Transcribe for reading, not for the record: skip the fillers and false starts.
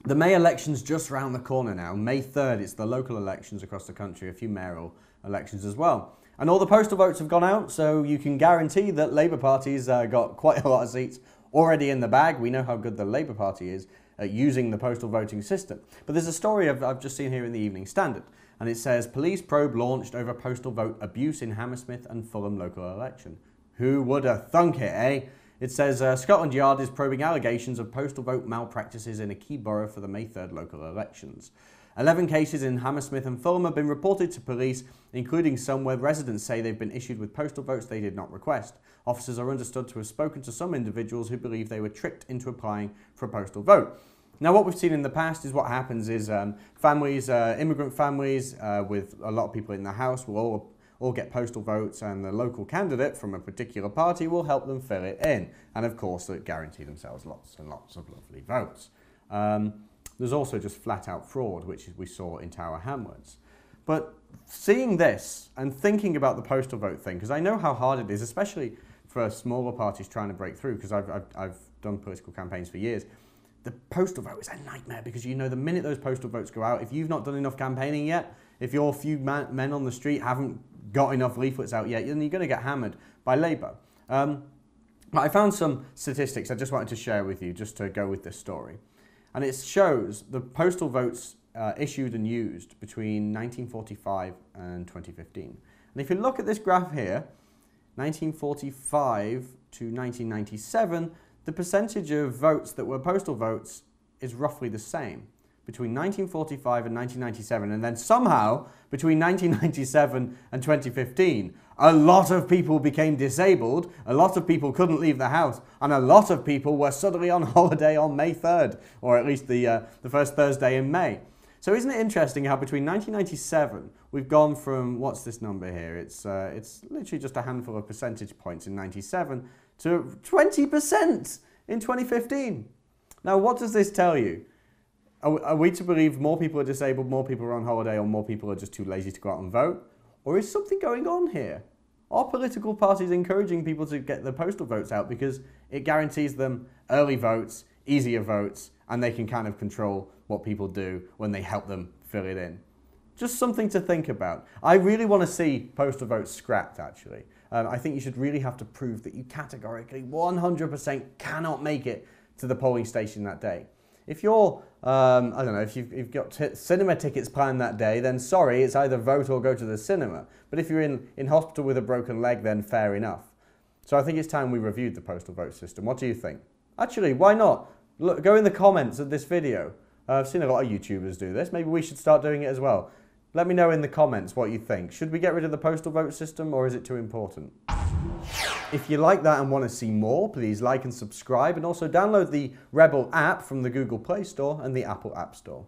The May election's just round the corner now. May 3rd, it's the local elections across the country, a few mayoral elections as well. And all the postal votes have gone out, so you can guarantee that Labour Party's got quite a lot of seats already in the bag. We know how good the Labour Party is at using the postal voting system. But there's a story I've just seen here in the Evening Standard, and it says, police probe launched over postal vote abuse in Hammersmith and Fulham local election. Who would have thunk it, eh? It says Scotland Yard is probing allegations of postal vote malpractices in a key borough for the May 3rd local elections. 11 cases in Hammersmith and Fulham have been reported to police, including some where residents say they've been issued with postal votes they did not request. Officers are understood to have spoken to some individuals who believe they were tricked into applying for a postal vote. Now, what we've seen in the past is what happens is families, immigrant families with a lot of people in the house will all get postal votes, and the local candidate from a particular party will help them fill it in. And of course, they guarantee themselves lots and lots of lovely votes. There's also just flat out fraud, which we saw in Tower Hamlets. But seeing this and thinking about the postal vote thing, because I know how hard it is, especially for smaller parties trying to break through, because I've done political campaigns for years. The postal vote is a nightmare because, you know, the minute those postal votes go out, if you've not done enough campaigning yet, if your few men on the street haven't got enough leaflets out yet, then you're going to get hammered by Labour. But I found some statistics I just wanted to share with you just to go with this story. And it shows the postal votes issued and used between 1945 and 2015. And if you look at this graph here, 1945 to 1997, the percentage of votes that were postal votes is roughly the same between 1945 and 1997, and then somehow between 1997 and 2015, a lot of people became disabled, a lot of people couldn't leave the house, and a lot of people were suddenly on holiday on May 3rd, or at least the first Thursday in May. So isn't it interesting how between 1997, we've gone from, what's this number here? It's literally just a handful of percentage points in 97 to 20% in 2015. Now, what does this tell you? Are we to believe more people are disabled, more people are on holiday, or more people are just too lazy to go out and vote? Or is something going on here? Are political parties encouraging people to get the postal votes out because it guarantees them early votes, easier votes, and they can kind of control what people do when they help them fill it in? Just something to think about. I really want to see postal votes scrapped, actually. I think you should really have to prove that you categorically 100% cannot make it to the polling station that day. If you're, I don't know, if you've got cinema tickets planned that day, then sorry, it's either vote or go to the cinema. But if you're in hospital with a broken leg, then fair enough. So I think it's time we reviewed the postal vote system. What do you think? Actually, why not? Look, go in the comments of this video. I've seen a lot of YouTubers do this. Maybe we should start doing it as well. Let me know in the comments what you think. Should we get rid of the postal vote system, or is it too important? If you like that and want to see more, please like and subscribe, and also download the Rebel app from the Google Play Store and the Apple App Store.